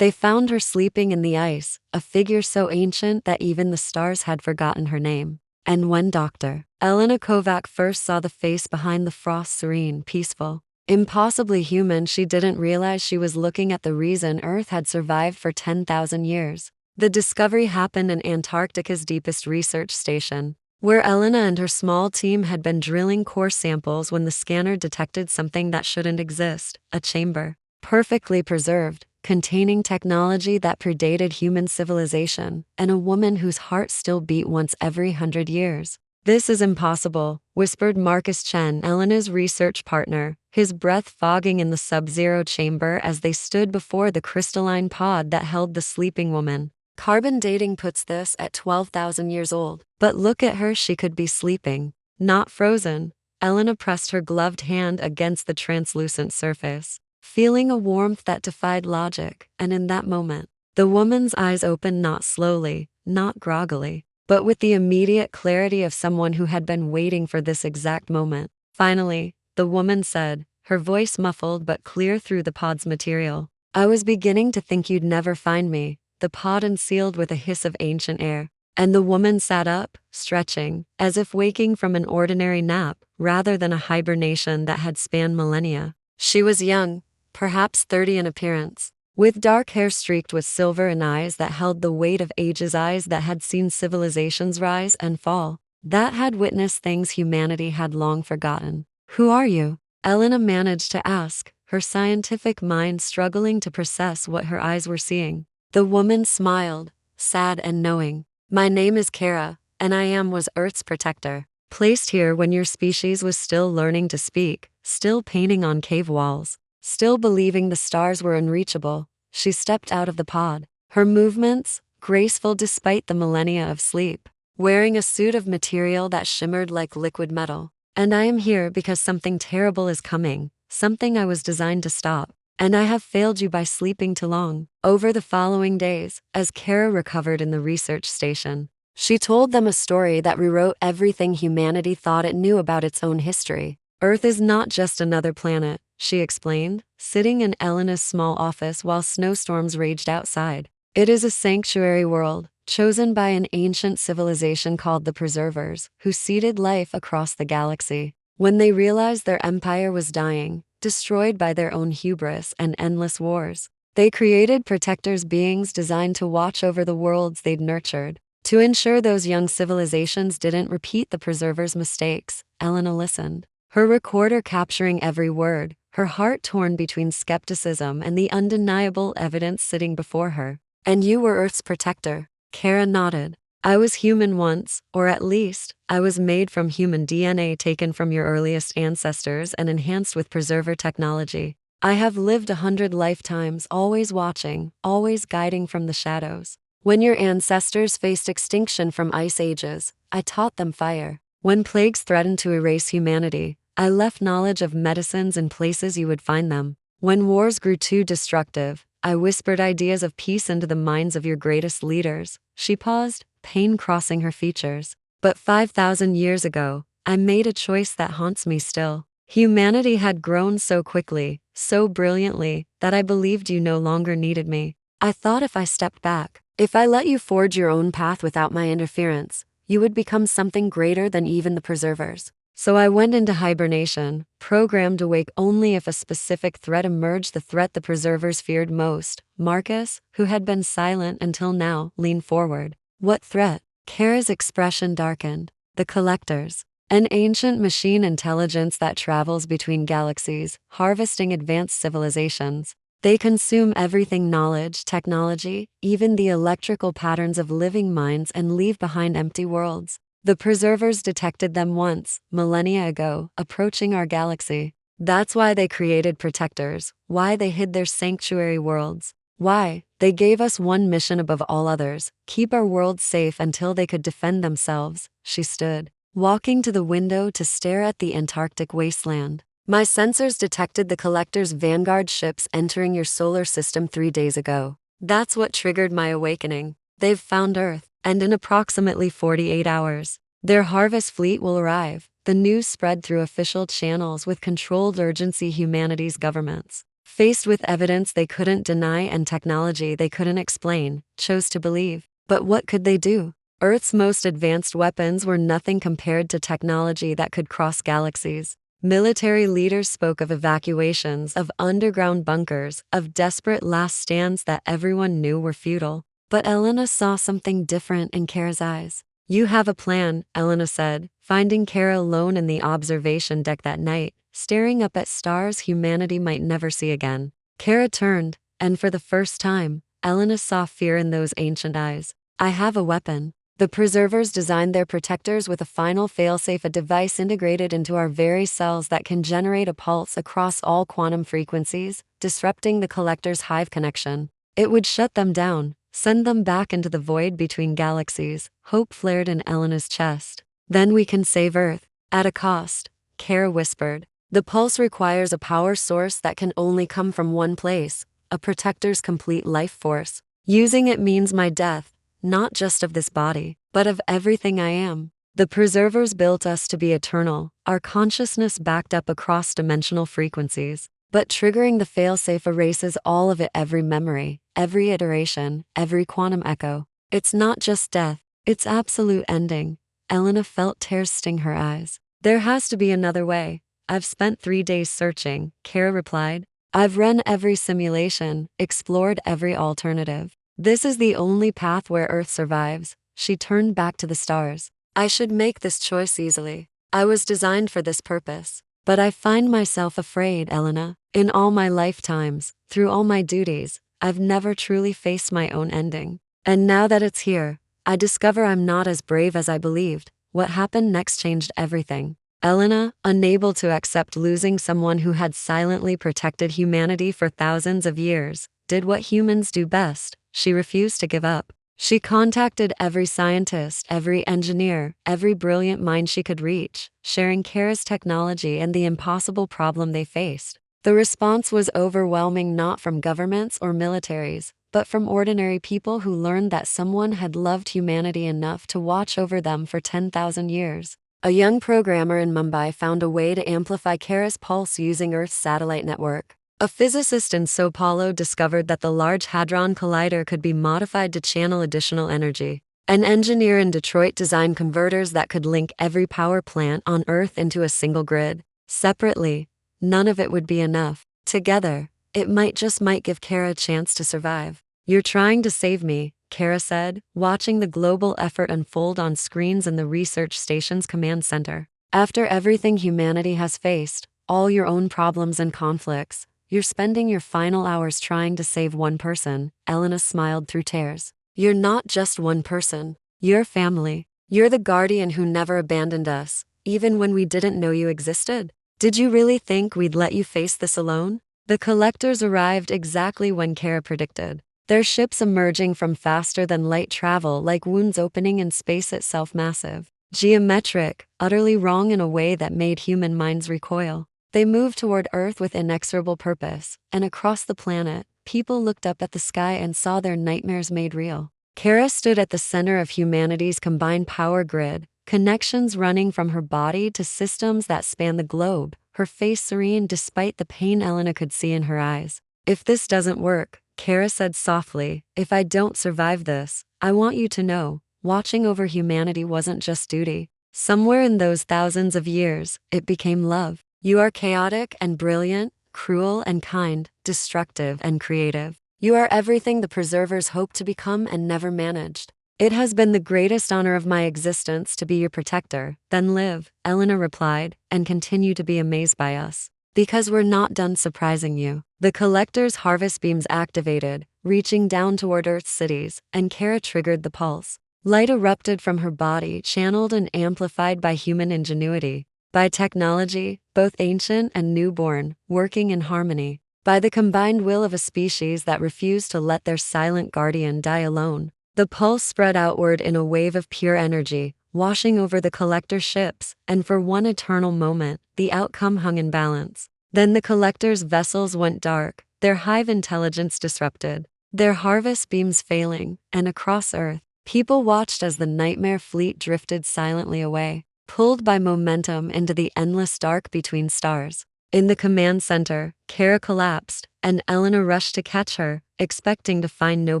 They found her sleeping in the ice, a figure so ancient that even the stars had forgotten her name. And when Dr. Elena Kovac first saw the face behind the frost, serene, peaceful, impossibly human, she didn't realize she was looking at the reason Earth had survived for 10,000 years. The discovery happened in Antarctica's deepest research station, where Elena and her small team had been drilling core samples when the scanner detected something that shouldn't exist: a chamber, perfectly preserved, containing technology that predated human civilization, and a woman whose heart still beat once every 100 years. "This is impossible," whispered Marcus Chen, Elena's research partner, his breath fogging in the sub-zero chamber as they stood before the crystalline pod that held the sleeping woman. "Carbon dating puts this at 12,000 years old. But look at her, she could be sleeping, not frozen." Elena pressed her gloved hand against the translucent surface, feeling a warmth that defied logic, and in that moment, the woman's eyes opened, not slowly, not groggily, but with the immediate clarity of someone who had been waiting for this exact moment. Finally, the woman said, her voice muffled but clear through the pod's material, "I was beginning to think you'd never find me." The pod unsealed with a hiss of ancient air, and the woman sat up, stretching, as if waking from an ordinary nap rather than a hibernation that had spanned millennia. She was young, perhaps 30 in appearance, with dark hair streaked with silver and eyes that held the weight of ages, eyes that had seen civilizations rise and fall, that had witnessed things humanity had long forgotten. "Who are you?" Elena managed to ask, her scientific mind struggling to process what her eyes were seeing. The woman smiled, sad and knowing. "My name is Kara, and I was Earth's protector. Placed here when your species was still learning to speak, still painting on cave walls, still believing the stars were unreachable." She stepped out of the pod, her movements graceful despite the millennia of sleep, wearing a suit of material that shimmered like liquid metal. "And I am here because something terrible is coming, something I was designed to stop. And I have failed you by sleeping too long." Over the following days, as Kara recovered in the research station, she told them a story that rewrote everything humanity thought it knew about its own history. "Earth is not just another planet," she explained, sitting in Elena's small office while snowstorms raged outside. "It is a sanctuary world, chosen by an ancient civilization called the Preservers, who seeded life across the galaxy. When they realized their empire was dying, destroyed by their own hubris and endless wars, they created protectors, beings designed to watch over the worlds they'd nurtured, to ensure those young civilizations didn't repeat the Preservers' mistakes." Elena listened, her recorder capturing every word, her heart torn between skepticism and the undeniable evidence sitting before her. "And you were Earth's protector?" Kara nodded. "I was human once, or at least, I was made from human DNA taken from your earliest ancestors and enhanced with preserver technology. I have lived 100 lifetimes, always watching, always guiding from the shadows. When your ancestors faced extinction from ice ages, I taught them fire. When plagues threatened to erase humanity, I left knowledge of medicines in places you would find them. When wars grew too destructive, I whispered ideas of peace into the minds of your greatest leaders." She paused, pain crossing her features. "But 5,000 years ago, I made a choice that haunts me still. Humanity had grown so quickly, so brilliantly, that I believed you no longer needed me. I thought if I stepped back, if I let you forge your own path without my interference, you would become something greater than even the Preservers. So I went into hibernation, programmed to wake only if a specific threat emerged, the threat the Preservers feared most." Marcus, who had been silent until now, leaned forward. "What threat?" Kara's expression darkened. "The Collectors. An ancient machine intelligence that travels between galaxies, harvesting advanced civilizations. They consume everything: knowledge, technology, even the electrical patterns of living minds, and leave behind empty worlds. The Preservers detected them once, millennia ago, approaching our galaxy. That's why they created protectors, why they hid their sanctuary worlds, why they gave us one mission above all others: keep our world safe until they could defend themselves." She stood, walking to the window to stare at the Antarctic wasteland. "My sensors detected the Collector's vanguard ships entering your solar system 3 days ago. That's what triggered my awakening. They've found Earth, and in approximately 48 hours, their harvest fleet will arrive." The news spread through official channels with controlled urgency. Humanity's governments, faced with evidence they couldn't deny and technology they couldn't explain, chose to believe. But what could they do? Earth's most advanced weapons were nothing compared to technology that could cross galaxies. Military leaders spoke of evacuations, of underground bunkers, of desperate last stands that everyone knew were futile. But Elena saw something different in Kara's eyes. "You have a plan," Elena said, finding Kara alone in the observation deck that night, staring up at stars humanity might never see again. Kara turned, and for the first time, Elena saw fear in those ancient eyes. "I have a weapon." The preservers designed their protectors with a final failsafe, a device integrated into our very cells that can generate a pulse across all quantum frequencies, disrupting the collector's hive connection. It would shut them down, send them back into the void between galaxies. Hope flared in Elena's chest. "Then we can save Earth. At a cost," Kara whispered. "The pulse requires a power source that can only come from one place, a protector's complete life force. Using it means my death. Not just of this body, but of everything I am. The preservers built us to be eternal, our consciousness backed up across dimensional frequencies. But triggering the failsafe erases all of it, every memory, every iteration, every quantum echo. It's not just death, it's absolute ending." Elena felt tears sting her eyes. "There has to be another way. I've spent 3 days searching," Kara replied. "I've run every simulation, explored every alternative. This is the only path where Earth survives." She turned back to the stars. "I should make this choice easily. I was designed for this purpose. But I find myself afraid, Elena. In all my lifetimes, through all my duties, I've never truly faced my own ending. And now that it's here, I discover I'm not as brave as I believed." What happened next changed everything. Elena, unable to accept losing someone who had silently protected humanity for thousands of years, did what humans do best. She refused to give up. She contacted every scientist, every engineer, every brilliant mind she could reach, sharing Kara's technology and the impossible problem they faced. The response was overwhelming, not from governments or militaries, but from ordinary people who learned that someone had loved humanity enough to watch over them for 10,000 years. A young programmer in Mumbai found a way to amplify Kara's pulse using Earth's satellite network. A physicist in Sao Paulo discovered that the Large Hadron Collider could be modified to channel additional energy. An engineer in Detroit designed converters that could link every power plant on Earth into a single grid. Separately, none of it would be enough. Together, it might give Kara a chance to survive. "You're trying to save me," Kara said, watching the global effort unfold on screens in the research station's command center. "After everything humanity has faced, all your own problems and conflicts, you're spending your final hours trying to save one person." Elena smiled through tears. "You're not just one person. You're family. You're the guardian who never abandoned us, even when we didn't know you existed. Did you really think we'd let you face this alone?" The collectors arrived exactly when Kara predicted. Their ships emerging from faster-than-light travel like wounds opening in space itself, massive, geometric, utterly wrong in a way that made human minds recoil. They moved toward Earth with inexorable purpose, and across the planet, people looked up at the sky and saw their nightmares made real. Kara stood at the center of humanity's combined power grid, connections running from her body to systems that span the globe, her face serene despite the pain Elena could see in her eyes. "If this doesn't work," Kara said softly, "if I don't survive this, I want you to know, watching over humanity wasn't just duty. Somewhere in those thousands of years, it became love. You are chaotic and brilliant, cruel and kind, destructive and creative. You are everything the preservers hoped to become and never managed. It has been the greatest honor of my existence to be your protector." "Then live," Elena replied, "and continue to be amazed by us. Because we're not done surprising you." The collector's harvest beams activated, reaching down toward Earth's cities, and Kara triggered the pulse. Light erupted from her body, channeled and amplified by human ingenuity. By technology, both ancient and newborn, working in harmony. By the combined will of a species that refused to let their silent guardian die alone. The pulse spread outward in a wave of pure energy, washing over the collector's ships, and for one eternal moment, the outcome hung in balance. Then the collector's vessels went dark, their hive intelligence disrupted, their harvest beams failing, and across Earth, people watched as the nightmare fleet drifted silently away, pulled by momentum into the endless dark between stars. In the command center, Kara collapsed, and Elena rushed to catch her, expecting to find no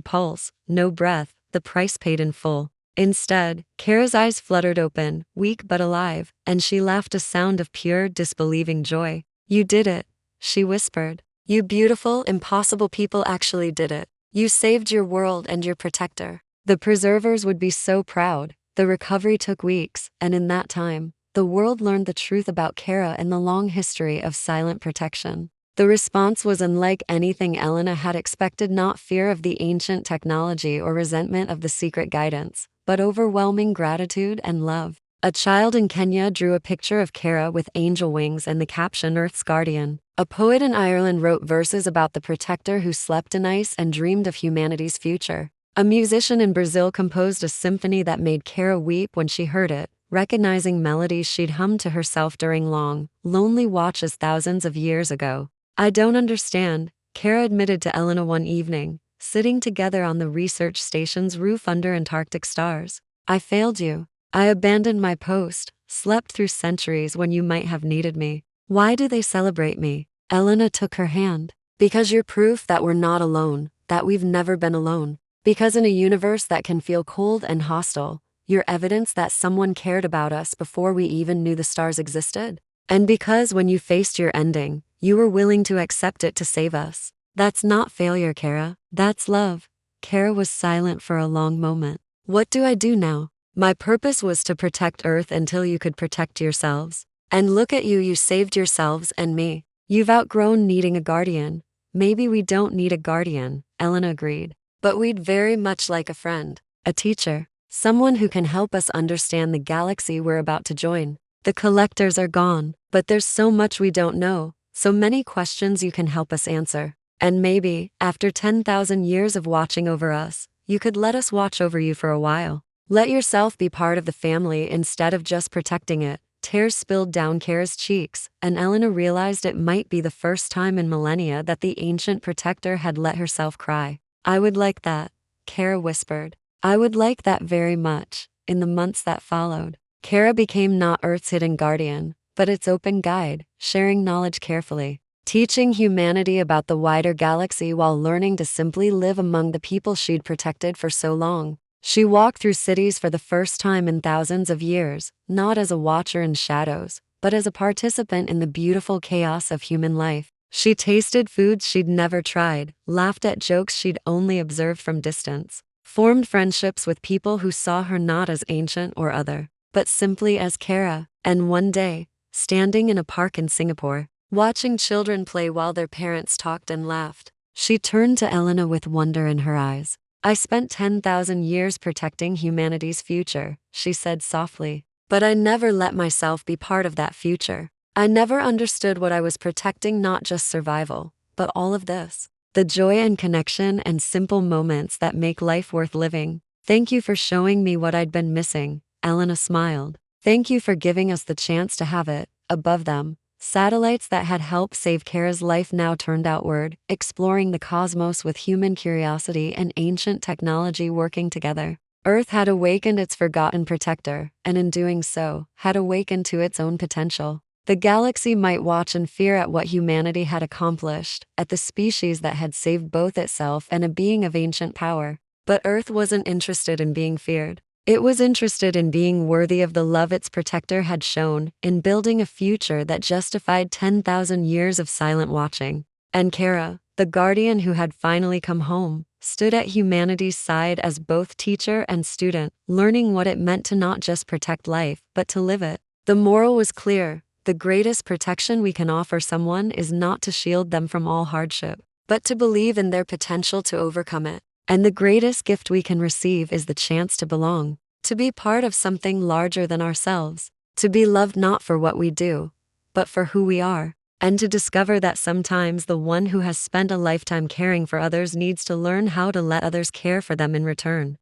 pulse, no breath, the price paid in full. Instead, Kara's eyes fluttered open, weak but alive, and she laughed a sound of pure, disbelieving joy. "You did it," she whispered. "You beautiful, impossible people actually did it. You saved your world and your protector." The preservers would be so proud. The recovery took weeks, and in that time, the world learned the truth about Kara and the long history of silent protection. The response was unlike anything Elena had expected, not fear of the ancient technology or resentment of the secret guidance, but overwhelming gratitude and love. A child in Kenya drew a picture of Kara with angel wings and the caption "Earth's Guardian." A poet in Ireland wrote verses about the protector who slept in ice and dreamed of humanity's future. A musician in Brazil composed a symphony that made Kara weep when she heard it, recognizing melodies she'd hummed to herself during long, lonely watches thousands of years ago. "I don't understand," Kara admitted to Elena one evening, sitting together on the research station's roof under Antarctic stars. "I failed you. I abandoned my post, slept through centuries when you might have needed me. Why do they celebrate me?" Elena took her hand. "Because you're proof that we're not alone, that we've never been alone. Because in a universe that can feel cold and hostile, you're evidence that someone cared about us before we even knew the stars existed. And because when you faced your ending, you were willing to accept it to save us. That's not failure, Kara. That's love." Kara was silent for a long moment. "What do I do now? My purpose was to protect Earth until you could protect yourselves. And look at you, you saved yourselves and me. You've outgrown needing a guardian." "Maybe we don't need a guardian," Elena agreed. "But we'd very much like a friend, a teacher, someone who can help us understand the galaxy we're about to join. The collectors are gone, but there's so much we don't know, so many questions you can help us answer. And maybe, after 10,000 years of watching over us, you could let us watch over you for a while. Let yourself be part of the family instead of just protecting it." Tears spilled down Kara's cheeks, and Elena realized it might be the first time in millennia that the ancient protector had let herself cry. "I would like that," Kara whispered. "I would like that very much." In the months that followed, Kara became not Earth's hidden guardian, but its open guide, sharing knowledge carefully, teaching humanity about the wider galaxy while learning to simply live among the people she'd protected for so long. She walked through cities for the first time in thousands of years, not as a watcher in shadows, but as a participant in the beautiful chaos of human life. She tasted foods she'd never tried, laughed at jokes she'd only observed from distance, formed friendships with people who saw her not as ancient or other, but simply as Kara. And one day, standing in a park in Singapore, watching children play while their parents talked and laughed, she turned to Elena with wonder in her eyes. "I spent 10,000 years protecting humanity's future," she said softly. "But I never let myself be part of that future. I never understood what I was protecting, not just survival, but all of this. The joy and connection and simple moments that make life worth living. Thank you for showing me what I'd been missing." Elena smiled. "Thank you for giving us the chance to have it." Above them, satellites that had helped save Kara's life now turned outward, exploring the cosmos with human curiosity and ancient technology working together. Earth had awakened its forgotten protector, and in doing so, had awakened to its own potential. The galaxy might watch in fear at what humanity had accomplished, at the species that had saved both itself and a being of ancient power. But Earth wasn't interested in being feared. It was interested in being worthy of the love its protector had shown, in building a future that justified 10,000 years of silent watching. And Kara, the guardian who had finally come home, stood at humanity's side as both teacher and student, learning what it meant to not just protect life, but to live it. The moral was clear: the greatest protection we can offer someone is not to shield them from all hardship, but to believe in their potential to overcome it. And the greatest gift we can receive is the chance to belong, to be part of something larger than ourselves, to be loved not for what we do, but for who we are, and to discover that sometimes the one who has spent a lifetime caring for others needs to learn how to let others care for them in return.